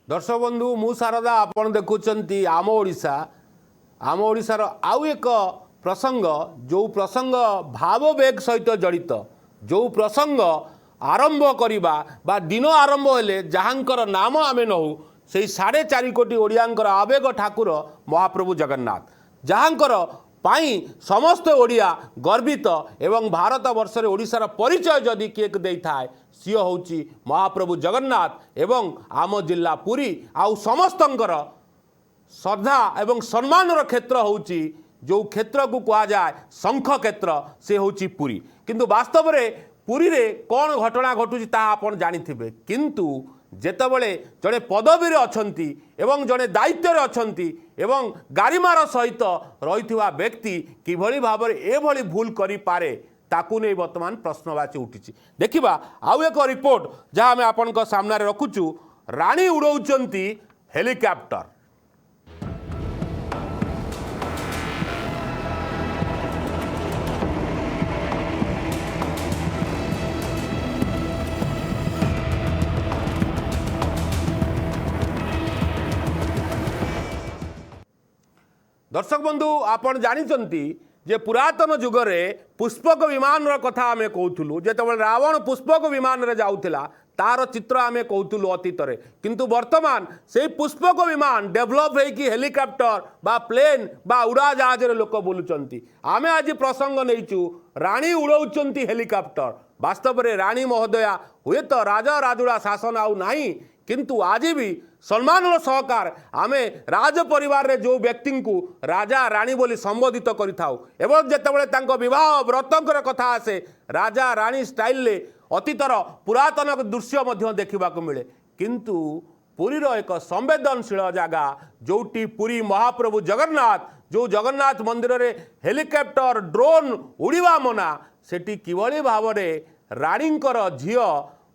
दर्शक बंधु मु शारदा आपण देखुंती आम ओडिशार आउ एक प्रसंग जो प्रसंग भाववेग सहित जड़ित जो प्रसंग आरंभ करवा बा दिन आरंभ हेले जहाँकर नाम आम नहु से 4.5 कोटी ओडियांकर आवेग ठाकुर महाप्रभु जगन्नाथ जहाँकर पाई समस्त ओडिया गर्वित एवं भारत वर्ष रे ओडिशार परिचय जदि किए दे थाए सी हूँ महाप्रभु जगन्नाथ एवं आम जिला पुरी आउ समस्तंकर श्रद्धा एवं सम्मान क्षेत्र होची जो क्षेत्र को कहा जाए शंख क्षेत्र से होची पुरी किंतु वास्तव में पुरी रे कौन घटना घटुची ता आपण जानिथिबे किंतु जेतबेले जड़े पदवी अच्छी एवं जड़े दायित्व अच्छी एवं गारिमार सहित रही व्यक्ति किभली भाव एभली भूल करि पारे ताकू नहीं वर्तमान प्रश्नवाची उठी देखा आउ एक रिपोर्ट जहाँ आम आपण सामने रखुचु राणी उड़ौचंती हेलिकॉप्टर। दर्शक बंधु आपण जानिचंती जे पुरातन जुगरे पुष्पक विमान कथा आम कहूँ जिते रावण पुष्पक विमान रे जाउथिला तार चित्र आम कहूँ अतीत रे किंतु वर्तमान से पुष्पक विमान डेभलप होगी हेलिकॉप्टर बा प्लेन बा उड़ा जहाज रे लोक बुलुचंती आमे आज प्रसंग नहींचु राणी उड़ौचंती हेलिकॉप्टर वास्तव में राणी महोदया हुए तो राजा राजुड़ा शासन आउ नाही किंतु आज भी सम्मान सहकार आमे राज परिवार रे जो व्यक्ति को राजा राणी बोली संबोधित करिथाउ एवं जेतेबेले तांको विवाह व्रतंकर कथा आसे राजा राणी स्टाइल ले अतीतर पुरातन दृश्य मध्य देखा मिले किंतु पुरीर एक संवेदनशील जगह जोटी पुरी महाप्रभु जगन्नाथ जो जगन्नाथ मंदिर रे हेलिकॉप्टर ड्रोन उड़ीवा मना सेठी किभली भाव में राणींकर झियो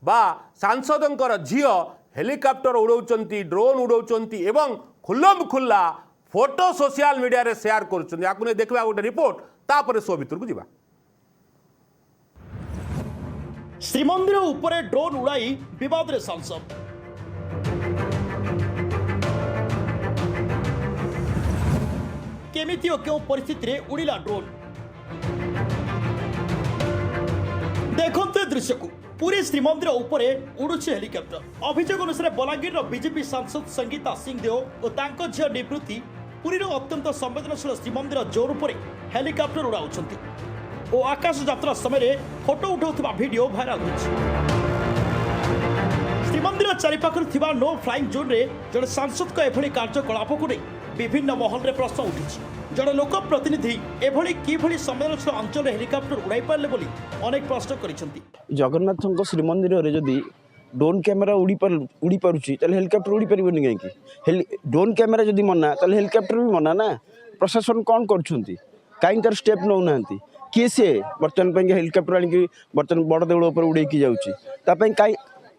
बा सांसदंकर झियो हेलिकॉप्टर उड़ौचंती ड्रोन उड़ौचंती एवं खुल्लम खुल्ला फोटो सोशल मीडिया रे शेयर करुचंती याकु ने देखबा गोटे रिपोर्ट तापर सो भितर को जीवा। श्रीमंदिर उपरे ड्रोन उड़ाई विवाद रे सांसद केमिति और क्यों परिस्थिति रे उड़ीला ड्रोन देखते दृश्य को पुरी श्रीमंदिर उपरे उड़ुछि हेलिकॉप्टर अभियोग अनुसार बलांगीर बीजेपी सांसद संगीता सिंहदेव और तांको झियो निवृत्ति पुरीर अत्यंत संवेदनशील श्रीमंदिर जोर उपरे हेलिकॉप्टर उड़ाउछंती और आकाश यात्रा समय फोटो उठाउथिबा वीडियो भाइराल होछि। श्रीमंदिर चारिपाखर थिबा नो फ्लाइंग जोन रे जड़े सांसद को एभली कार्यकलाप को विभिन्न महल रे प्रश्न उठिछि जड़े लोक प्रतिनिधि एभली किभली संवेदनशील अंचल हेलिकॉप्टर उड़ाई पारले बोली अनेक प्रश्न करिसेंती। जगन्नाथ श्रीमंदिर रे जदि ड्रोन कैमेरा उड़ी पारुछि ताले हेलिकॉप्टर उड़ी परिबनी काई ड्रोन कैमेरा जदि मना ताले हेलिकॉप्टर भी मना ना प्रशासन कौन करछंती काई तार स्टेप नौ नांती किए से बर्तन पे हेलिकॉप्टर आनी बर्तन बड़ देउल उपर उड़े की जाउछि तापई काई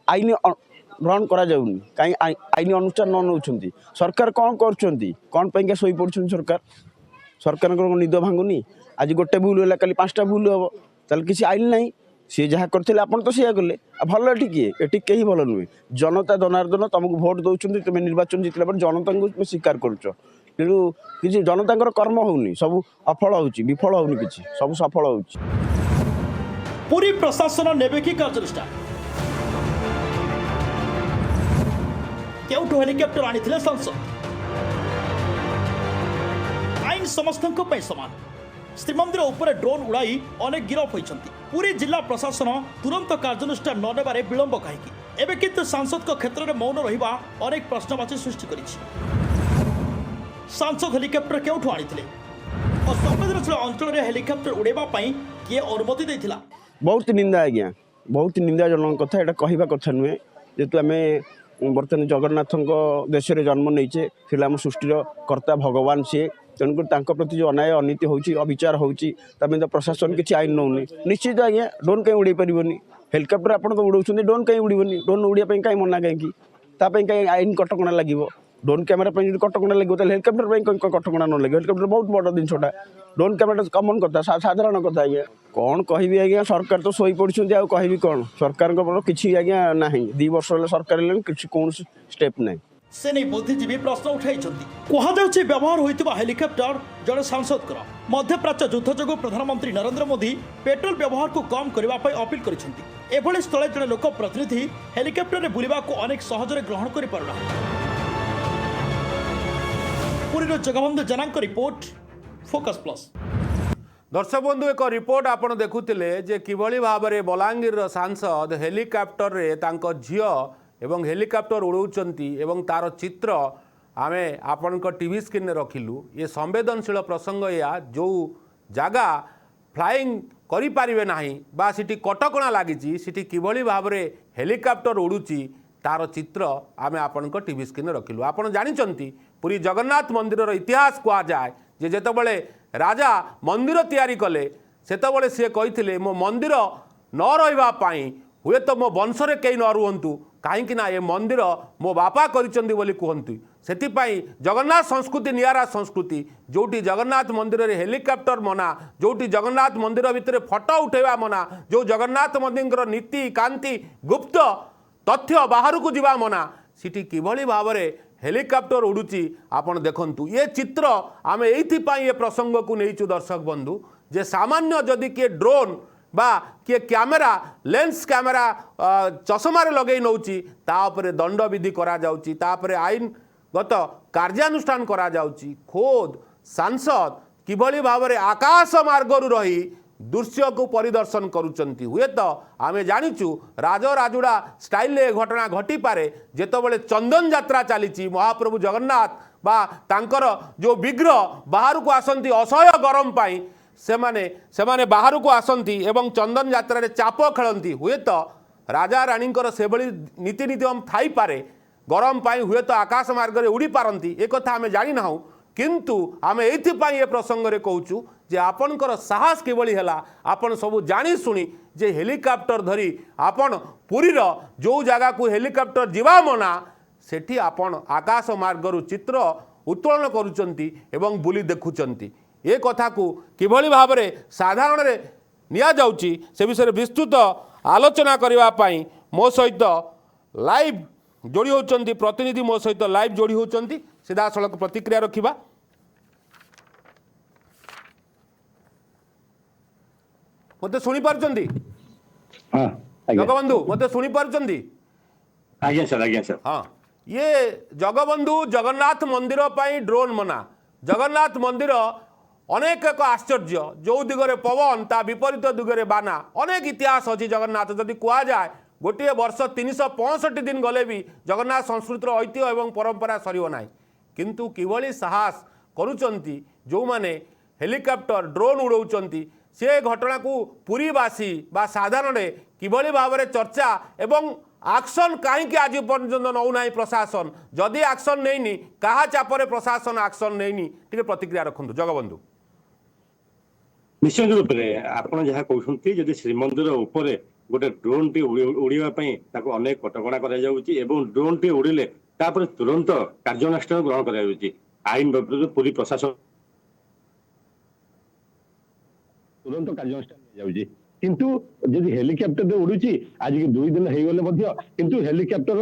आईन ग्रहण करा जाउनी काई आईन अनुष्ठान न नउछंती सरकार कौन करछंती कौन पे सोई पड़छन सरकार निद भांगुनी आज गोटे भूल है कल 5टा भूल हम ताल किसी आईन ना सी जहाँ करते आपड़ तो सीया कले भल एटी किए एटी कहीं भल नुहे जनता जनार्दन तुमको भोट दौरान तुम निर्वाचन जीतला पर जनता को स्वीकार करुच तेणु किसी जनता कर्म होनी सब अफल हो विफल होनी किसी सब सफल हो पुरी प्रशासन नेबे कि कार्यानुष्ठान केउठु हेलिकॉप्टर आनी सांसद आईन समस्त समान श्रीमंदिर उपरे ड्रोन उड़ाई अनेक गिरफ होइछंती पूरी जिला प्रशासन तुरंत कार्यानुष्ठान न नेबारे विलंब कहीं एबे किंतु सांसद को क्षेत्र में मौन रहिबा अनेक प्रश्नवाची सृष्टि करिछि। सांसद हेलिकॉप्टर केउठु आनिथिले और संवेदनशील अंचल रे हेलिकॉप्टर उड़ेबा पई किए अनुमति देथिला बहुत निंदा आज्ञा बहुत निंदा जनक कथा एटा कहिबा कथा नुहे जेतु आमे बर्तमान जगन्नाथ देश में जन्म नहींचे फिर आम सृष्टिर कर्ता भगवान सी तेणुकर प्रति जो अन्याय अनीति होची अविचार होची तो प्रशासन किसी आईन नौनी निश्चित आज्ञा ड्रोन कहीं उड़े पारनी हेलिकॉप्टर आप उड़ाऊँ ड्रोन कहीं उड़ीबनी ड्रोन उड़ाई कहीं मना कहीं कहीं आईन कटकणा लगे ड्रोन कैमेरा जो कटकणा लगे तो हेलिकॉप्टर कटकणा न लगे हेलिकॉप्टर बहुत बड़ जिनटा ड्रोन कैमेरा कमन कथा साधारण कथा आज्ञा कौन कहबी आज्ञा सरकार तो शोई पड़छन्ती आ कहबी कौन सरकार किसी आज्ञा ना 2 वर्ष सरकार कौन स्टेप ना से नहीं बुद्धिजीवी प्रश्न उठाई कहुचे व्यवहार होता हेलिकप्टर जड़े सांसद मध्यप्राच्य युद्ध जो प्रधानमंत्री नरेंद्र मोदी पेट्रोल व्यवहार को कम करने अपील कर स्थले जड़े लोक प्रतिनिधि हेलिकप्टर में बुलवा को अनेक सहजरे ग्रहण कर पारुना। पुरीर जगबंधु जनांक रिपोर्ट फोकस प्लस। दर्शक बंधु एक रिपोर्ट आपण देखुथिले जे किभଳି भाबरे बलांगीर सांसद हेलिकॉप्टर रे तांको झियो एवं हेलिकॉप्टर उड़ौचंती एवं तार चित्र आमे आपणक टीवी स्क्रीन रे रखिलु। ये संवेदनशील प्रसंग या जो जगह फ्लाइंग करि पारिबे नाही बा सिटी कटकणा लागिची सिटी किभଳି भाबरे हेलिकॉप्टर उड़ुची तार चित्र आमे आपणक टीवी स्क्रीन रे रखिलु। आपण जानिचंती पुरी जगन्नाथ मंदिर इतिहास कहा जाए जे जेतबळे राजा मंदिर तैयारी कले सेतबळे से कहिथिले मो मंदिर न रहिबा पाई हुए तो मो वंशरे कई न रुहंतु कहीं ना ये मंदिर मो बापा करिचंदी बोली कहंतु। सेतिपाई जगन्नाथ संस्कृति नियारा संस्कृति जोटी जगन्नाथ मंदिर रे हेलिकॉप्टर मना जोटी जगन्नाथ मंदिर भितर फोटो उठेवा मना जो जगन्नाथ मंदिर नीति कांति गुप्त तथ्य बाहर को जीवा मना सिटी किभଳି भाबरे हेलिकॉप्टर उड़ुची आपण देखंतु। ये चित्र आमे एइथिपाई ये प्रसंग को नहींचु दर्शक बंधु जे सामान्य जदि किए ड्रोन बा किए कैमेरा लेंस कैमेरा चषमार लगे नौची तापरे दंड विधि करा जाउची तापरे आईनगत कार्यानुष्ठान करा जाउची। खोद सांसद किभଳି भाबरे आकाश मार्गरु रही दृश्य को परिदर्शन करुचंती। हुए तो आमे जानिचु राजराजुड़ा स्टाइल घटना घटी पारे जेतबळे चंदन यात्रा चली महाप्रभु जगन्नाथ बा तांकर जो विग्रह बाहर को आसंती असह्य गरम पाई सेमाने बाहर को आसंती एवं चंदन यात्रा रे चाप खेलती। हुए तो राजा रानीकर से भली नीति नियम थाई पारे गरम पाई हुए तो आकाश मार्ग रे उड़ी पारंती एक कथा आमे जानि नाहु किंतु आमे एइथिपाई ए प्रसंग रे कहूचु जे आपणकर साहस किभଳି ହେଲା आपण सब जानी सुनी जे हेलिकॉप्टर धरी आपण पुरीर जो जगह को हेलिकॉप्टर जीवा मना सेठी आपण आकाश मार्गरु चित्र उत्तोलन करुचंती एवं बुली देखुचंती। ए कथा को किभଳି भाबरे साधारण रे निया जाउची से विषय विस्तृत आलोचना करबा पई मो सहित लाइव जोड़ी होचंती प्रतिनिधि मो सहित लाइव जोड़ी होचंती सीधा सड़क प्रतिक्रिया रखिबा। मते सुनी पारचंती हाँ जगबंधु मते सुनी पारचंती आज्ञा सर हाँ ये जगबंधु जगन्नाथ मंदिर पाई ड्रोन मना जगन्नाथ मंदिर अनेक एक आश्चर्य जो दिगरे पवन ता विपरीत दिगरे बाना अनेक इतिहास अच्छी जगन्नाथ जदि कह जाए गोटे वर्ष 365 दिन गले भी जगन्नाथ संस्कृतिर ऐतिह्य एवं परंपरा सरिव ना किंतु किभଳି साहस करुचंती जो माने हेलिकॉप्टर ड्रोन उड़ौचंती से घटना को पुरीवासी बा साधारण किभଳି भाबरे चर्चा एवं एक्शन कहीं आज पर्यंत नौना प्रशासन जदि एक्शन नहींनी कहा चापरे प्रशासन एक्शन नहींनी टिके प्रतिक्रिया रखंतु जगबंधु। निश्चित रूप से आपण जहाँ कहते जदि श्रीमंदिर उपरे गोटे ड्रोन टी उड़ापी अनेक कटकणा ड्रोन टी उड़िले तुरंत कार्यानुष्ठान ग्रहण कर आईन पुरी प्रशासन तुरंत कार्यानुष्ठान किंतु जदि हेलिकॉप्टर उड़ुची आज की 2 दिन हो गले किंतु हेलिकॉप्टर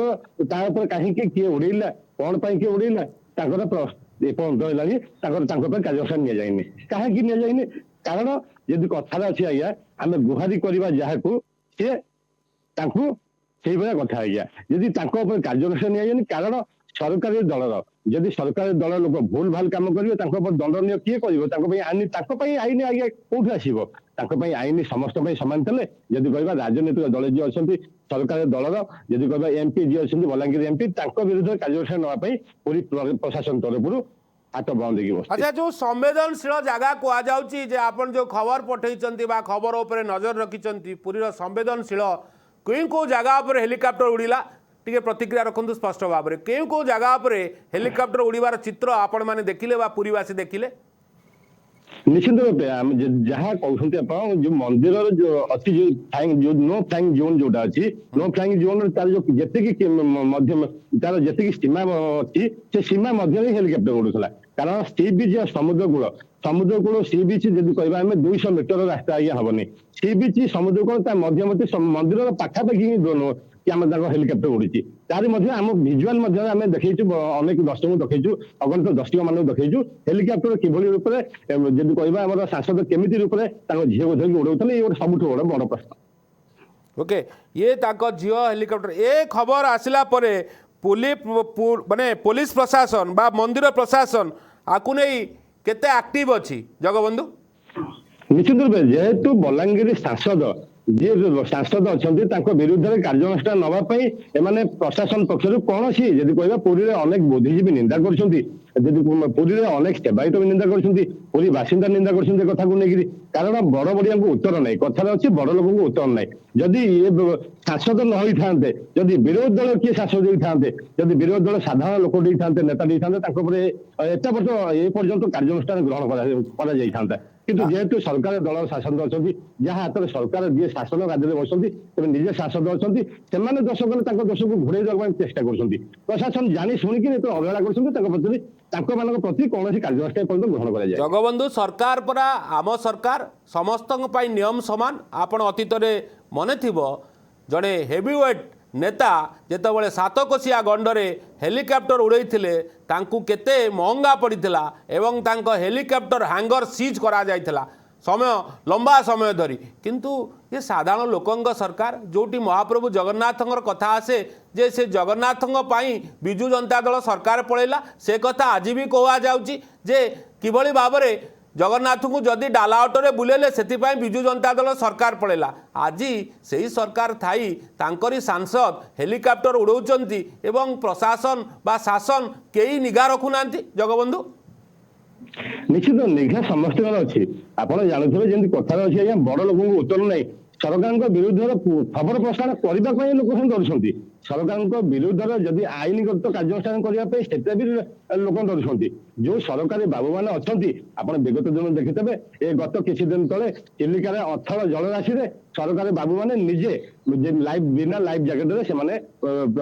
तापर कहीं किए उड़ेला कौन किए उड़ेला कार्यानुष्ठान नि जाए कहीं नि जाए कारण यदि कथा अच्छी आज्ञा आम गुहारी करवा जहाँ सी से कथा आज्ञा जदि कार्यानुष्ठान नि कारण सरकारी दलर जदि सरकारी दल लोक भूल भाल काम करेंगे दंडनीय किए कर आईन आज्ञा कौट आसो आईन समस्त सामान थे जदि कह राजनीतिक दल जी अच्छा सरकारी दलर जदि कह एमपी जी अच्छा बलांगीर एमपी विरुद्ध कार्यानुष्ठान नापी पूरी प्रशासन तरफ हाथ बंद अच्छा जो संवेदनशील जगह कह जाउची जे आपण जो खबर पठेइचंती बा खबर ऊपर नजर रखिचंती पूरी संवेदनशील कौ जगह पर हेलिकॉप्टर उड़िला टिके प्रतिक्रिया रखंतु स्पष्ट भाव में कौ जगह पर हेलिकॉप्टर उड़ीबार चित्र आपण माने देखिले बा पुरीवासी देखिले निश्चित रूप जहाँ कहते जो मंदिर जो अच्छी जो नो फ्लाइंग जोन जोटा अच्छी नो फ्लाइंग जोन तार जो जी मध्यम तार जी सीमा अच्छी से सीमा मध्य हेलिकॉप्टर उड़ूला कारण सी बीच समुद्र कूल सी बीच जब कह 200 मीटर रास्ता आज्ञा हेनी सी बीच समुद्र कूल मध्यमती मंदिर पाखापाखि ड्रोन କି ଆମେ ତାଙ୍କ ହେଲିକପ୍ଟର ଉଡିଛି। ତାରି ମଧ୍ୟ ଆମ ଭିଜୁଆଲ ମଧ୍ୟ ଆମେ ଦେଖେଇଛୁ, ଅନେକ ଦର୍ଶକଙ୍କୁ ଦେଖେଇଛୁ, ଅଗଣିତ ଦର୍ଶକ ମାନଙ୍କୁ ଦେଖେଇଛୁ ହେଲିକପ୍ଟର କିଭଳି ରୂପରେ ଯଦି କହିବା ଆମର ସାଂସଦ କେମିତି ରୂପରେ ତାଙ୍କ ଝିଅକୁ ଧରିକି ଉଡଉଥିଲେ। ଇଏ ଗୋଟେ ସବୁଠୁ ବଡ ପ୍ରଶ୍ନ। ओके ये ताको झियो हेलिकॉप्टर ए खबर आसिला परे माने पुलिस प्रशासन बा मंदिर प्रशासन आकु नहीं केते एक्टिव अछि जगबंधु? निश्चित रूपे जेहेतु बलांगीर सांसद जे सांसद अच्छा विरुद्ध में कार्यानुष्ठान नापी एमाने प्रशासन पक्षर कौन सी जब कह पुरी में अनेक बुद्धिजीवी निंदा कर पुरी में अनेक सेवायत भी निंदा कर पुरी बासिंदा निंदा कर कथा को लेकिन कारण बड़ बड़िया उत्तर ना कथार अच्छे बड़ लोक को उत्तर ना जदि ये सांसद न होता जदि विरोधी दल किए सांसद होते जदि विरोधी दल साधारण लोक नेता एत वर्ष ए पर्यंत कार्यानुष्ठान ग्रहण कर किंतु जेहेतु सरकार दल शासन अच्छा जहाँ हाथ में सरकार जी शासन राज्य में बसती तेज निजे शासक अच्छा से दोष कले दोष को घोड़े देवाई चेष्टा कर प्रशासन जानी शुणिकी अवहेला कर प्रति कौन कार्यानुष्ठान पर्यटन ग्रहण कर जगबंधु सरकार परा आम सरकार समस्त नियम सामान आपण अतीत मन थी जड़े हेवीवेट नेता जितेबाला 7 कोशिया गंडरे हेलिकॉप्टर उड़े तांकू केते महंगा पड़ता एवं तांको हेलिकॉप्टर हैंगर सीज करा जायथिला समय लंबा समय धरी किंतु ये साधारण लोकंग सरकार जोटी महाप्रभु जगन्नाथंकर कथा आसे जे से जगन्नाथंग पाई बिजु जनता दल सरकार पळेला से कथा आज भी कहा जाउची जे किभली भाबरे जगन्नाथ को जदि डाला ऑटोरे बुलेले से बिजु जनता दल सरकार पड़ेला आज से ही सरकार थाई तांकरी सांसद हेलिकॉप्टर उड़ौचंती एवं प्रशासन बा शासन कई निगा रखुना जगबंधु? निश्चित निघा समस्त अच्छी आपड़ जानते जमी कथार अच्छी आज्ञा बड़ लोक उत्तर ना सरकार विरुद्ध खबर प्रसारण करने लोक डरुंट सरकार विरुद्ध जदि आईनगत कार्यानुष्ठान करने से भी लोक डरुंट जो सरकारी बाबू मैंने अच्छा आप विगत दिन देखिथे ये गत किसी दिन तले चिलिकार अथल जलराशि सरकारी बाबू मैंने निजे लाइव बिना लाइफ जैकेट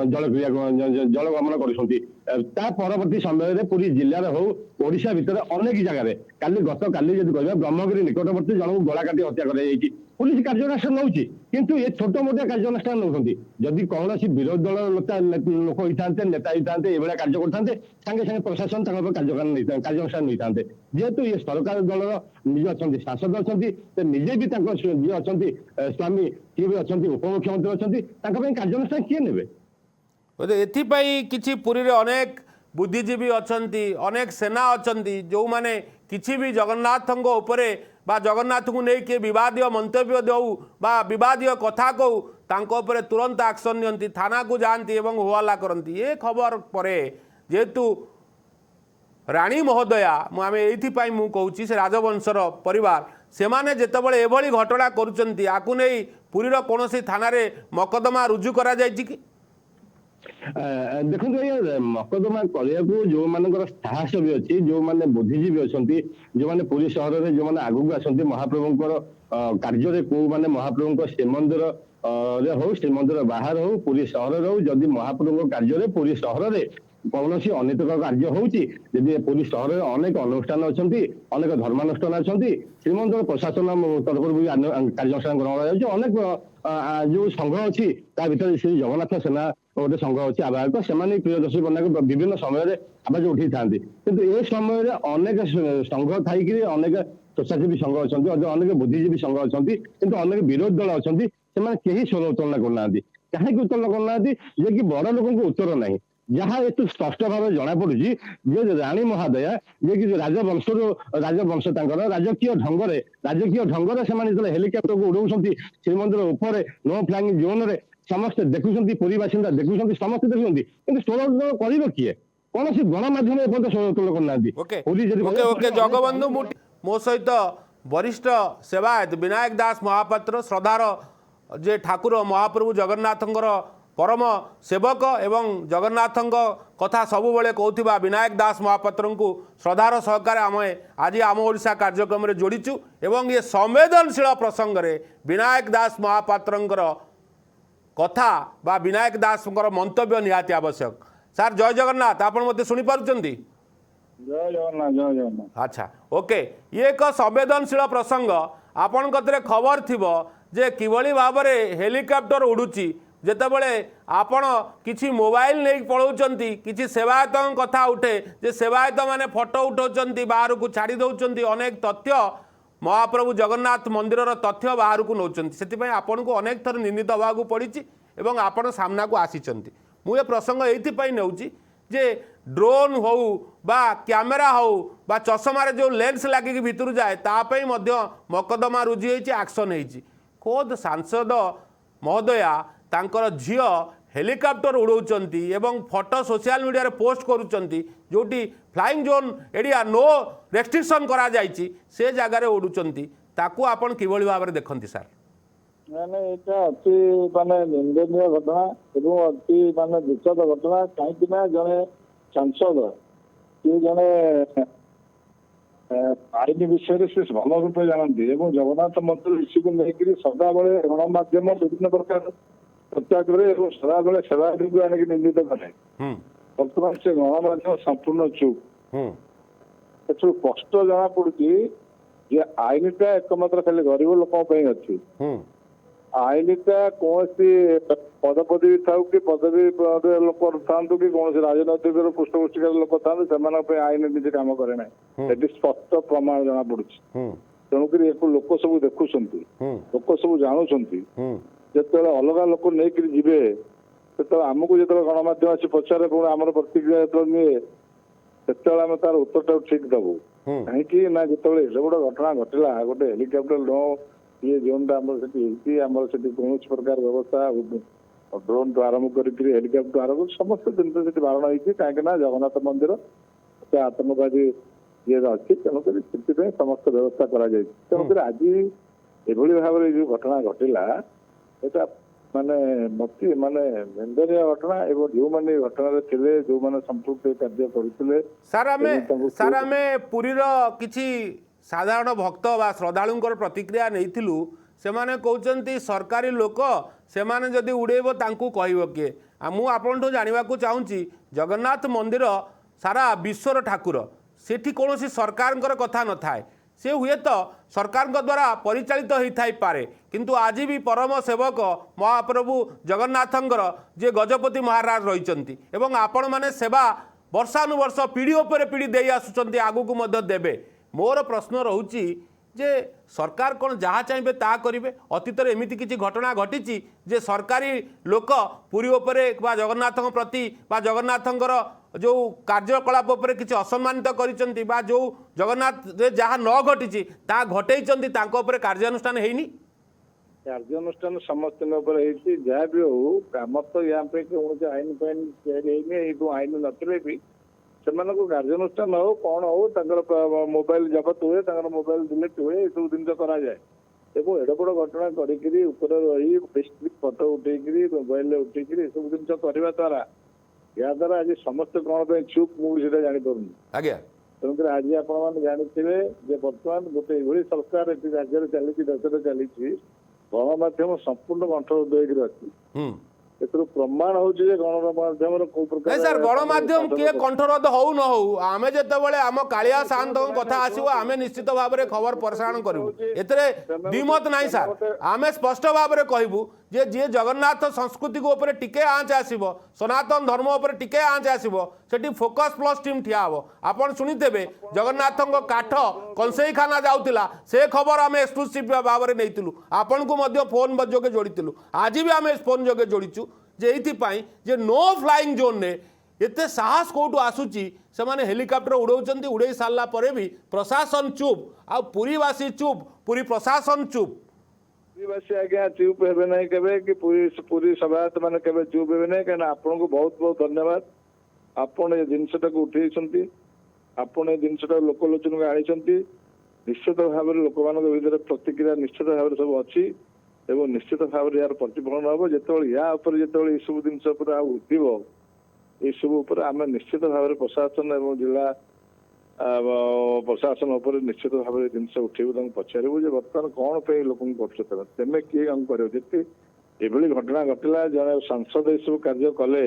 जल गमन कर परवर्ती समय पूरी जिले हो ओडिशा भितर अनेक जगह काली गत काली जब कह ब्रह्मगिरी निकटवर्ती जन को गला काटी हत्या कर पुलिस कार्यानुष्ठान नौ किंतु ये छोट मोटिया कार्यानुष्ठान नौ जदि कौन विरोधी दल लोक होता नेता होता ये कार्य करते सागे सागे प्रशासन कार्यानुष्ठान नहीं था जेहेतु ये सरकार दल निजे अच्छा सांसद अच्छा निजे भी जी अच्छा स्वामी सी भी अच्छा उपमुख्यमंत्री अच्छा कार्यानुष्ठान किए ने एथिपाई किछि पुरी रे अनेक बुद्धिजीवी अछंती अनेक सेना अछंती जो माने किछि भी जगन्नाथंग उपरे बा जगन्नाथ को नहीं किए विवादीय मंतव्य दौ बा विवादीय कथा कहू तांको उपरे तुरंत एक्शन नियंती थाना को जाती एवं हुआला करती ये खबर परे जेहेतु राणी महोदया आमे एइथिपाई मु कहूची से राजवंशर परिवार से माने जेतेबेले एभली घटना करूचंती आकु नहीं पुरीर कोनोसी थाना रे मकदमा रुजु करा जायछि कि देखो ये मकदमा करने जो मानकर साहस भी अच्छी जो मैंने बुद्धिजीवी अच्छा जो मैंने पुरी सहर में जो मैंने आगू आसती महाप्रभुंर कार्य कौ माने महाप्रभु श्रीमंदिर हो श्रीमंदिर बाहर हो पुरी सहर हो जदि महाप्रभु कार्य पुरी सहर में कौन अनैतिक कार्य होदी पुरी सहर में अनेक अनुष्ठान अच्छा अनेक धर्मानुष्ठान अच्छा श्रीमंदिर प्रशासन तरफ भी कार्यानुष्ठान ग्रहण कर अनेक जो संघ अच्छी भर श्री जगन्नाथ सेना गोटे संघ अच्छी आवाहक से प्रियदर्शी बना विभिन्न समय आवाज उठी था किंतु ए समय अनेक संघ थी अनेक स्वच्छासेवी संघ अच्छा अनेक बुद्धिजीवी संघ अच्छा किंतु अनेक विरोधी दल अच्छा से स्वर उत्तोलन करना कहीं उत्तोलन करना जे कि बड़ लोक उत्तर ना जहाँ ये स्पष्ट भाव जना पड़ी जे राणी महादया जे कि राजवंश राजकीय ढंग से हेलिकॉप्टर को उड़ाऊँ श्रीमंदिर उपर नो फ्लाइंग जोन रे समस्त देखुं पुरी बासिंदा देखुं समस्त देखुं कि स्वर कर किए कौन सी गणमाध्यम स्वर उत्तोलन करना जगबंधु मो सहित वरिष्ठ सेवायत विनायक दास महापात्र श्रद्धार जे ठाकुर महाप्रभु जगन्नाथंकर परम सेवक एवं जगन्नाथंक कथा सबुबले कहूथिबा विनायक दास महापात्र को श्रद्धार सहकार आम आज आम ओडिशा कार्यक्रम में जोड़ीचु एवं ये संवेदनशील प्रसंग में विनायक दास महापात्रंकर कथा बा विनायक दासंकर मंतव्य निहाती आवश्यक। सार जय जगन्नाथ आपण मते सुनी पारुचंती? जय जगन्नाथ जय जगन्नाथ। अच्छा ओके ये एक संवेदनशील प्रसंग आपण कतरे खबर थिबो जे किभली भाबरे हेलिकॉप्टर उडुची ଯେତେବେଳେ ଆପଣ କିଛି ମୋବାଇଲ ନେଇକି ପଳାଉଛନ୍ତି କିଛି ସେବାୟତଙ୍କ କଥା ଉଠେ ଯେ ସେବାୟତ ମାନେ ଫଟୋ ଉଠାଉଛନ୍ତି ବାହାରକୁ ଛାଡ଼ି ଦେଉଛନ୍ତି ଅନେକ ତଥ୍ୟ ମହାପ୍ରଭୁ ଜଗନ୍ନାଥ ମନ୍ଦିରର ତଥ୍ୟ ବାହାରକୁ ନେଉଛନ୍ତି ସେଥିପାଇଁ ଆପଣଙ୍କୁ ଅନେକ ଥର ନିନ୍ଦିତ ହେବାକୁ ପଡ଼ିଛି ଏବଂ ଆପଣ ସାମ୍ନାକୁ ଆସିଛନ୍ତି। ମୁଁ ଏ ପ୍ରସଙ୍ଗ ଏଇଥିପାଇଁ ନେଉଛି ଯେ ଡ୍ରୋନ୍ ହଉ ବା କ୍ୟାମେରା ହଉ ବା ଚଷମାରେ ଯେଉଁ ଲେନ୍ସ ଲାଗିକି ଭିତରୁ ଯାଏ ତା ପାଇଁ ମଧ୍ୟ ମକଦ୍ଦମା ରୁଜୁ ହେଇଛି ଆକ୍ସନ୍ ହେଇଛି। ଖୋଦ୍ ସାଂସଦ ମହୋଦୟା ତାଙ୍କର ଝିଅ ହେଲିକପ୍ଟର ଉଡ଼ାଉଛନ୍ତି ଏବଂ ଫଟୋ ସୋସିଆଲ ମିଡ଼ିଆରେ ପୋଷ୍ଟ କରୁଛନ୍ତି ଯେଉଁଠି flying zone area no restriction କରାଯାଇଛି ସେ ଜାଗାରେ ଉଡ଼ୁଛନ୍ତି ତାକୁ ଆପଣ କିଭଳି ଭାବରେ ଦେଖନ୍ତି ସାର୍? ମାନେ ଏଇଟା ଅତି ମାନେ ନିନ୍ଦନୀୟ ଘଟଣା ଏବଂ ଅତି ମାନେ ଦୁଃଖଦ ଘଟଣା କାହିଁକି ନା ଜଣେ ସାଂସଦ ସିଏ ଜଣେ ଆଇନ ବିଷୟରେ ସେ ଭଲ ରୂପେ ଜାଣନ୍ତି ଏବଂ ଜଗନ୍ନାଥ ମନ୍ଦିର ଇସ୍ୟୁକୁ ନେଇକରି ସଦାବେଳେ ଗଣମାଧ୍ୟମ ବିଭିନ୍ନ ପ୍ରକାର ଚର୍ଚ୍ଚା କରେ ଏବଂ ସଦାବେଳେ ସେବାୟତଙ୍କୁ ଆଣିକି ନିନ୍ଦିତ କରେ। ବର୍ତ୍ତମାନ ସେ ଗଣମାଧ୍ୟମ ସମ୍ପୂର୍ଣ୍ଣ ଚୁପ୍। ଏଥିରୁ ସ୍ପଷ୍ଟ ଜଣା ପଡୁଛି ଯେ ଆଇନଟା ଏକମାତ୍ର ଖାଲି ଗରିବ ଲୋକଙ୍କ ପାଇଁ ଅଛି। ଆଇନଟା କୌଣସି ପଦପଦବୀ ଥାଉ କି ପଦବୀ ଲୋକ ଥାଆନ୍ତୁ କି କୌଣସି ରାଜନୈତିକ ପୃଷ୍ଠପୋଷିକାର ଲୋକ ଥାଆନ୍ତୁ ସେମାନଙ୍କ ପାଇଁ ଆଇନ କିଛି କାମ କରେ ନାହିଁ। ଏଠି ସ୍ପଷ୍ଟ ପ୍ରମାଣ ଜଣା ପଡୁଛି। ତେଣୁକରି ଏକୁ ଲୋକ ସବୁ ଦେଖୁଛନ୍ତି ଲୋକ ସବୁ ଜାଣୁଛନ୍ତି। ଯେତେବେଳେ ଅଲଗା ଲୋକ ନେଇକରି ଯିବେ ସେତେବେଳେ ଆମକୁ ଯେତେବେଳେ ଗଣମାଧ୍ୟମ ଆସି ପଚାରେ ପୁଣି ଆମର ପ୍ରତିକ୍ରିୟା ଯେତେବେଳେ ନିଏ ସେତେବେଳେ ଆମେ ତାର ଉତ୍ତରଟାକୁ ଠିକ ଦବୁ। କାହିଁକି ନା ଯେତେବେଳେ ଏତେ ବଡ ଘଟଣା ଘଟିଲା ଗୋଟେ ହେଲିକପ୍ଟର ନୋ ଇଏ ଜୋନଟା ଆମର ସେଠି ହେଇଛି ଆମର ସେଠି କୌଣସି ପ୍ରକାର ବ୍ୟବସ୍ଥା ଡ୍ରୋନ୍ ଠୁ ଆରମ୍ଭ କରିକି ହେଲିକପ୍ଟର ଆରମ୍ଭ ସମସ୍ତ ଜିନିଷ ସେଠି ବାରଣ ହେଇଛି କାହିଁକି ନା ଜଗନ୍ନାଥ ମନ୍ଦିର ସେ ଆତଙ୍କବାଦୀ ଇଏ ଅଛି ତେଣୁକରି ସେଥିପାଇଁ ସମସ୍ତ ବ୍ୟବସ୍ଥା କରାଯାଇଛି। ତେଣୁକରି ଆଜି ଏଭଳି ଭାବରେ ଯୋଉ ଘଟଣା ଘଟିଲା এটা ମାନେ ମତେ ମାନେ ନିନ୍ଦନୀୟ ଘଟଣା ଏବଂ ଯେଉଁମାନେ ଏ ଘଟଣାରେ ଥିଲେ ଯେଉଁମାନେ ସମ୍ପୃକ୍ତ କାର୍ଯ୍ୟ କରୁଥିଲେ ସାର୍ ଆମେ ପୁରୀର କିଛି ସାଧାରଣ ଭକ୍ତ ବା ଶ୍ରଦ୍ଧାଳୁଙ୍କର ପ୍ରତିକ୍ରିୟା ନେଇଥିଲୁ ସେମାନେ କହୁଛନ୍ତି ସରକାରୀ ଲୋକ ସେମାନେ ଯଦି ଉଡ଼େଇବ ତାଙ୍କୁ କହିବ କିଏ। ମୁଁ ଆପଣଠୁ ଜାଣିବାକୁ ଚାହୁଁଛି ଜଗନ୍ନାଥ ମନ୍ଦିର ସାରା ବିଶ୍ୱର ଠାକୁର ସେଠି କୌଣସି ସରକାରଙ୍କର କଥା ନଥାଏ ସେ ହୁଏତ ସରକାରଙ୍କ ଦ୍ୱାରା ପରିଚାଳିତ ହୋଇଥାଇପାରେ କିନ୍ତୁ ଆଜି ବି ପରମ ସେବକ ମହାପ୍ରଭୁ ଜଗନ୍ନାଥଙ୍କର ଯେ ଗଜପତି ମହାରାଜ ରହିଛନ୍ତି ଏବଂ ଆପଣମାନେ ସେବା ବର୍ଷାନୁବର୍ଷ ପିଢ଼ି ଉପରେ ପିଢ଼ି ଦେଇ ଆସୁଛନ୍ତି ଆଗକୁ ମଧ୍ୟ ଦେବେ। ମୋର ପ୍ରଶ୍ନ ରହୁଛି ଯେ ସରକାର କ'ଣ ଯାହା ଚାହିଁବେ ତାହା କରିବେ। ଅତୀତରେ ଏମିତି କିଛି ଘଟଣା ଘଟିଛି ଯେ ସରକାରୀ ଲୋକ ପୁରୀ ଉପରେ ବା ଜଗନ୍ନାଥଙ୍କ ପ୍ରତି ବା ଜଗନ୍ନାଥଙ୍କର ଯେଉଁ କାର୍ଯ୍ୟକଳାପ ଉପରେ କିଛି ଅସମ୍ମାନିତ କରିଛନ୍ତି ବା ଯେଉଁ ଜଗନ୍ନାଥରେ ଯାହା ନ ଘଟିଛି ତାହା ଘଟେଇଛନ୍ତି ତାଙ୍କ ଉପରେ କାର୍ଯ୍ୟାନୁଷ୍ଠାନ ହେଇନି? କାର୍ଯ୍ୟାନୁଷ୍ଠାନ ସମସ୍ତଙ୍କ ଉପରେ ହେଇଛି ଯାହା ବି ହଉ ଆମର ତ ୟା ପାଇଁ କୌଣସି ଆଇନ ଫାଇନ ତିଆରି ହେଇନି ଏବଂ ଆଇନ ନଥିଲେ ବି ସେମାନଙ୍କୁ କାର୍ଯ୍ୟାନୁଷ୍ଠାନ ହଉ କ'ଣ ହଉ ତାଙ୍କର ମୋବାଇଲ ଜବତ ହୁଏ ତାଙ୍କର ମୋବାଇଲ ଡିଲିଟ୍ ହୁଏ ଏସବୁ ଜିନିଷ କରାଯାଏ ଏବଂ ଏଡେ ବଡ ଘଟଣା କରିକିରି ଉପରେ ରହି ଫଟୋ ଉଠେଇକିରି ମୋବାଇଲରେ ଉଠେଇକିରି ଏସବୁ ଜିନିଷ କରିବା ଦ୍ୱାରା ଏହା ଦ୍ୱାରା ଆଜି ସମସ୍ତେ କ'ଣ ପାଇଁ ଚୁପ୍ ମୁଁ ସେଟା ଜାଣିପାରୁନି। ଆଜ୍ଞା ତେଣୁକରି ଆଜି ଆପଣମାନେ ଜାଣିଥିବେ ଯେ ବର୍ତ୍ତମାନ ଗୋଟେ ଏଭଳି ସରକାର ଏଠି ରାଜ୍ୟରେ ଚାଲିଛି ଦେଶରେ ଚାଲିଛି ଗଣମାଧ୍ୟମ ସମ୍ପୂର୍ଣ୍ଣ କଣ୍ଠରୋଧ ହେଇକିରି ଅଛି। ଏଥିରୁ ପ୍ରମାଣ ହଉଛି ଯେ ଗଣମାଧ୍ୟମର କୋଉ ପ୍ରକାର ସାର୍ ଗଣମାଧ୍ୟମ କିଏ କଣ୍ଠରୋଧ ହଉ ନ ହଉ ଆମେ ଯେତେବେଳେ ଆମ କାଳିଆ ସାଆନ୍ତଙ୍କ କଥା ଆସିବ ଆମେ ନିଶ୍ଚିତ ଭାବରେ ଖବର ପ୍ରସାରଣ କରିବୁ ଏଥିରେ ଦ୍ୱିମତ ନାହିଁ ସାର୍। ଆମେ ସ୍ପଷ୍ଟ ଭାବରେ କହିବୁ ଯେ ଯିଏ ଜଗନ୍ନାଥ ସଂସ୍କୃତି ଉପରେ ଟିକେ ଆଞ୍ଚ ଆସିବ ସନାତନ ଧର୍ମ ଉପରେ ଟିକେ ଆଞ୍ଚ ଆସିବ ସେଠି ଫୋକସ୍ ପ୍ଲସ୍ ଟିମ୍ ଠିଆ ହେବ। ଆପଣ ଶୁଣିଥିବେ ଜଗନ୍ନାଥଙ୍କ କାଠ କଂସେଇଖାନା ଯାଉଥିଲା ସେ ଖବର ଆମେ ଏକ୍ସକ୍ଲୁସିଭ ଭାବରେ ନେଇଥିଲୁ ଆପଣଙ୍କୁ ମଧ୍ୟ ଫୋନ୍ ଯୋଗେ ଯୋଡ଼ିଥିଲୁ ଆଜି ବି ଆମେ ଫୋନ୍ ଯୋଗେ ଯୋଡ଼ିଛୁ ଯେ ଏଇଥିପାଇଁ ଯେ ନୋ ଫ୍ଲାଇଂ ଜୋନ୍ରେ ଏତେ ସାହସ କେଉଁଠୁ ଆସୁଛି ସେମାନେ ହେଲିକପ୍ଟର ଉଡ଼ାଉଛନ୍ତି ଉଡ଼େଇ ସାରିଲା ପରେ ବି ପ୍ରଶାସନ ଚୁପ୍ ଆଉ ପୁରୀବାସୀ ଚୁପ୍ ପୁରୀ ପ୍ରଶାସନ ଚୁପ୍। ପୁରୀବାସୀ ଆଜ୍ଞା ଚୁପ୍ ହେବେ ନାହିଁ କେବେ କି ପୁରୀ ସେବାୟତ ମାନେ କେବେ ଚୁପ୍ ହେବେ ନାହିଁ କାହିଁକିନା ଆପଣଙ୍କୁ ବହୁତ ବହୁତ ଧନ୍ୟବାଦ। ଆପଣ ଏ ଜିନିଷଟାକୁ ଉଠେଇଛନ୍ତି ଆପଣ ଏ ଜିନିଷଟାକୁ ଲୋକଲୋଚନକୁ ଆଣିଛନ୍ତି ନିଶ୍ଚିତ ଭାବରେ ଲୋକମାନଙ୍କ ଭିତରେ ପ୍ରତିକ୍ରିୟା ନିଶ୍ଚିତ ଭାବରେ ସବୁ ଅଛି ଏବଂ ନିଶ୍ଚିତ ଭାବରେ ଏହାର ପ୍ରତିଫଳନ ହବ ଯେତେବେଳେ ୟା ଉପରେ ଯେତେବେଳେ ଏସବୁ ଜିନିଷ ଉପରେ ଆଉ ଉଠିବ ଏସବୁ ଉପରେ ଆମେ ନିଶ୍ଚିତ ଭାବରେ ପ୍ରଶାସନ ଏବଂ ଜିଲ୍ଲା ପ୍ରଶାସନ ଉପରେ ନିଶ୍ଚିତ ଭାବରେ ଜିନିଷ ଉଠେଇବୁ ତାଙ୍କୁ ପଚାରିବୁ ଯେ ବର୍ତ୍ତମାନ କ'ଣ ପାଇଁ ଲୋକଙ୍କୁ କରୁଛ ତେମେ କିଏ କାମ କରିବ। ଯେତେ ଏଭଳି ଘଟଣା ଘଟିଲା ଜଣେ ସାଂସଦ ଏସବୁ କାର୍ଯ୍ୟ କଲେ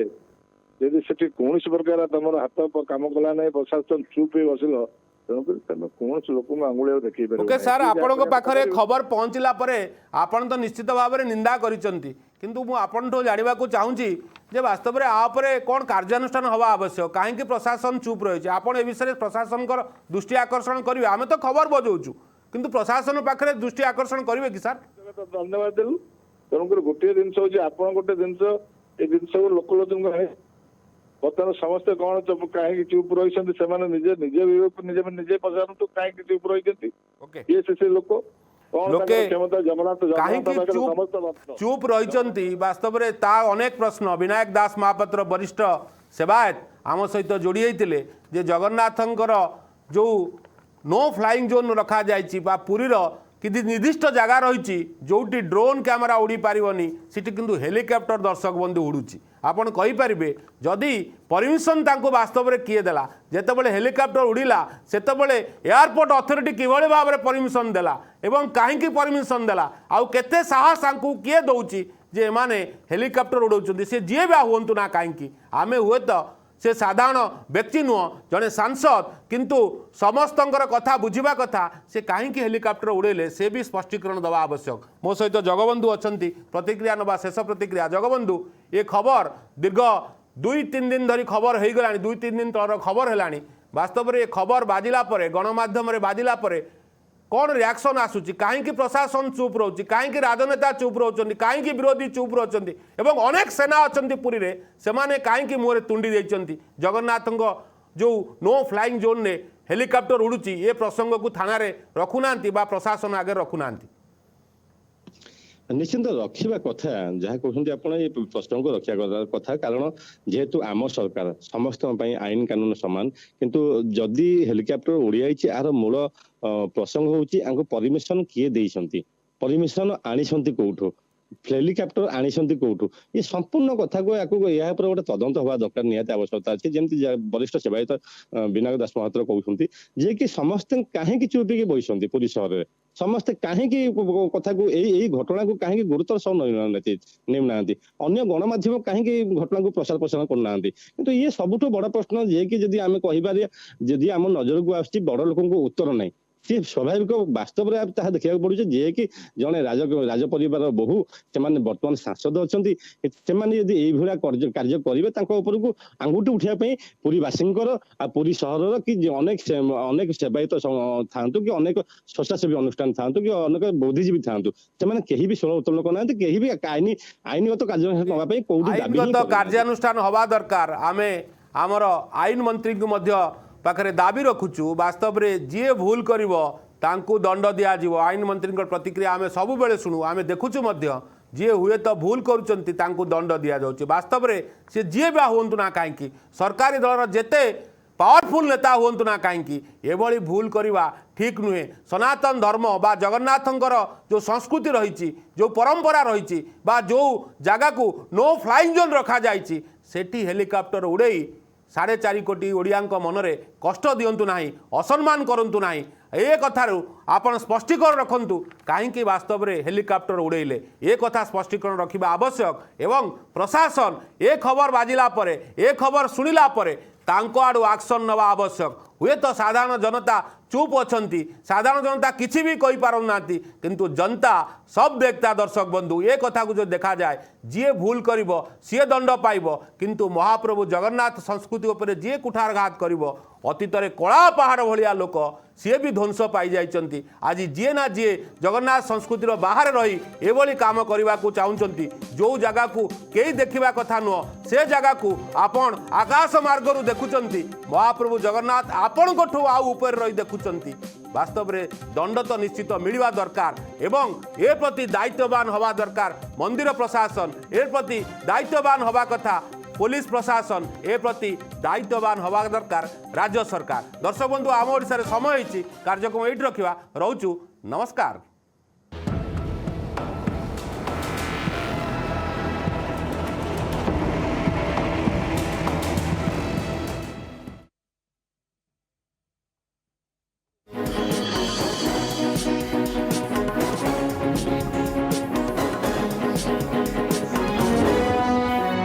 ଯଦି ସେଠି କୌଣସି ପ୍ରକାର ତମର ହାତ କାମ କଲା ନାହିଁ ପ୍ରଶାସନ ଚୁପ୍ ହେଇ ବସିଲ ତେଣୁକରି ତମେ କୌଣସି ଲୋକଙ୍କୁ ଆଙ୍ଗୁଳି ଆଉ ଦେଖେଇ ପାରିବ ଓକେ ସାର୍ ଆପଣଙ୍କ ପାଖରେ ଖବର ପହଞ୍ଚିଲା ପରେ ଆପଣ ତ ନିଶ୍ଚିତ ଭାବରେ ନିନ୍ଦା କରିଛନ୍ତି କିନ୍ତୁ ମୁଁ ଆପଣଠୁ ଜାଣିବାକୁ ଚାହୁଁଛି ଯେ ବାସ୍ତବରେ ଆ ଉପରେ କ'ଣ କାର୍ଯ୍ୟାନୁଷ୍ଠାନ ହେବା ଆବଶ୍ୟକ କାହିଁକି ପ୍ରଶାସନ ଚୁପ୍ ରହିଛି ଆପଣ ଏ ବିଷୟରେ ପ୍ରଶାସନଙ୍କର ଦୃଷ୍ଟି ଆକର୍ଷଣ କରିବେ ଆମେ ତ ଖବର ବଜାଉଛୁ କିନ୍ତୁ ପ୍ରଶାସନ ପାଖରେ ଦୃଷ୍ଟି ଆକର୍ଷଣ କରିବେ କି ସାର୍ ଧନ୍ୟବାଦ ଦେଲୁ ତେଣୁକରି ଗୋଟିଏ ଜିନିଷ ହଉଛି ଆପଣ ଗୋଟେ ଜିନିଷ ଏ ଜିନିଷକୁ ଲୋକଲୋଚନକୁ ଆଣି ବର୍ତ୍ତମାନ ସମସ୍ତେ କ'ଣ କାହିଁକି ଚୁପ୍ ରହିଛନ୍ତି ସେମାନେ ନିଜେ ନିଜେ ନିଜେ ପଚାରନ୍ତୁ କାହିଁକି ଚୁପ୍ ରହିଛନ୍ତି ଓକେ କିଏ ସେ ଲୋକ କ'ଣ ଲୋକେ ତାଙ୍କର କ୍ଷମତା ଜଗନ୍ନାଥ କାହିଁକି ସମସ୍ତ ଚୁପ୍ ରହିଛନ୍ତି ବାସ୍ତବରେ ତା ଅନେକ ପ୍ରଶ୍ନ ବିନାୟକ ଦାସ ମହାପାତ୍ର ବରିଷ୍ଠ ସେବାୟତ ଆମ ସହିତ ଯୋଡ଼ି ହୋଇଥିଲେ ଯେ ଜଗନ୍ନାଥଙ୍କର ଯେଉଁ नो फ्लाइंग जोन रखा जाइछि बा पुरीर किसी निर्दिष्ट जगह रही जोटी ड्रोन कैमेरा उड़ी पारिबनी सिटी किंतु हेलिकॉप्टर दर्शक बंधु उड़ुची आपण कहि परिबे जदि परमिशन तांको वास्तव में किए देला जेतेबेले हेलिकॉप्टर उड़िला सेतेबेले एयरपोर्ट अथॉरिटी किभଳି भाबरे परमिशन देला एवं काहेकि परमिशन देला आउ केते साहस तांको किए दउची जे माने हेलिकॉप्टर उड़ौचंदी से जे बा हुंतु ना काहेकि आमे हुए तो से साधारण व्यक्ति नुह जड़े सांसद किंतु समस्तंकर कथा बुझा कथा से कहीं हेलिकॉप्टर उड़ेले से भी स्पष्टीकरण दवा आवश्यक मो सहित जगबंधु अच्छा प्रतिक्रिया नवा शेष प्रतिक्रिया जगबंधु ये खबर दीर्घ 2-3 दिन धरी खबर हो गला 2-3 दिन तलर खबर है वास्तव में ये खबर बाजिला गणमाध्यम बाजिला कौन रिएक्शन आसूची कहीं प्रशासन चुप रोचे कहीं राजनेता चुप रोचंती कहीं विरोधी चुप रोचंती एवं अनेक सेना अच्छा पुरी में से कहीं मुहर तुंडी देती जगन्नाथ जो नो फ्लाइंग जोन ने हेलिकॉप्टर उड़ुची ये प्रसंग को थाना रखुना प्रशासन आगे रखुना निश्चिंत रखा कथा जहाँ कहते आप प्रश्न को रखा कथा कारण जेहेतु आम सरकार समस्त आईन कानून सामान किंतु जदि हेलिकॉप्टर उड़ी आई यार मूल प्रसंग हूँ परमिशन किए देइछंती परमिशन आनी कौटू हेलिकॉप्टर आनी कौटू ये संपूर्ण कथा को या गोटे तदंत हवा दरकार निहाती आवश्यकता अच्छे जमी वरिष्ठ सेवायत विनायक दास महापात्र कहते जे कि समस्ते कहीं चुपिकी बही पुरी सहर में समस्ते कहीं कथा को यही घटना को कहीं गुरुतर सह नेना अन्य गणमाध्यम कहीं घटना को प्रसार प्रसारण करना किंतु ये सबुठ बड़ प्रश्न जे कि जदि आम कहीपर जदि आम नजर को आस बड़ लोक उत्तर नहीं सी स्वाभाविक वास्तव में देखा पड़े जे कि जड़े राज परिवार बहु से बर्तमान सांसद अच्छा से कार्य करेंगे को आंगुठी उठाई पुरीवासी पुरी सहर कि अनेक सेवायत था कि अनेक स्वच्छासेवी अनुष्ठान था कि अनेक बुद्धिजीवी था से भी षोल उत्तोलन करना कहीं भी आईनगत कार्यानुष्ठान कार्यानुष्ठान हवा दरकार आम आमर आईन मंत्री को पाखरे दाबी रखुचु वास्तव में जी भूल करिवो तांकु दंड दिया जीवो आईन मंत्री प्रतिक्रिया आम सब बेले शुणु आम देखुचु जी हुए तो भूल करुचंती तांकु दंड दिया जाउची वास्तव में सी जी बा हुंतु ना काहेकि सरकारी दलर जेते पावरफुल नेता हुंतु ना काहेकि एभली भूल करवा ठीक नुहे सनातन धर्म बा जगन्नाथंकर जो संस्कृति रही जो परंपरा रही बा जो जगह को नो फ्लाइंग जोन रखा जाइछि सेठी हेलिकॉप्टर उड़ेई 4.5 कोटी ओडिया मनरे कष्ट दिंतु ना असम्मान करूँ ना ए कथारू आपण स्पष्टीकरण रखु कहीं वास्तव में हेलिकॉप्टर उड़ेले ए कथा स्पष्टीकरण रखा आवश्यक एवं प्रशासन ए खबर बाजिला परे ए खबर शुणिला परे तांको आडू एक्शन नवा आवश्यक हुए तो साधारण जनता चुप अच्छी साधारण जनता किसी भी कही पार ना किंतु जनता सब देखता दर्शक बंधु ये कथा को जो देखा जाए जी भूल कर सी दंड पाइब किंतु महाप्रभु जगन्नाथ संस्कृति उपर जी कुठारघात कर अतीत कला पहाड़ भाया लोक सी भी ध्वंस पाई जाइछंती आज जी ना जी जगन्नाथ संस्कृतिर बाहर रही एभली काम करने को चाहते जो जगह को कई देखा कथा नुह से जगह को आपण आकाश मार्गरू देखुंती महाप्रभु जगन्नाथ आपण आउ ऊपर रही देखुंती वास्तव में दंड तो निश्चित मिलवा दरकार एवं ए प्रति दायित्ववान हवा दरकार मंदिर प्रशासन ए प्रति दायित्ववान हवा कथा पुलिस प्रशासन ए प्रति दायित्ववान हवा दरकार राज्य सरकार दर्शक बंधु आम ओडिशा रे समय होइछि कार्यक्रम एइट रखिबा रहउछु नमस्कार।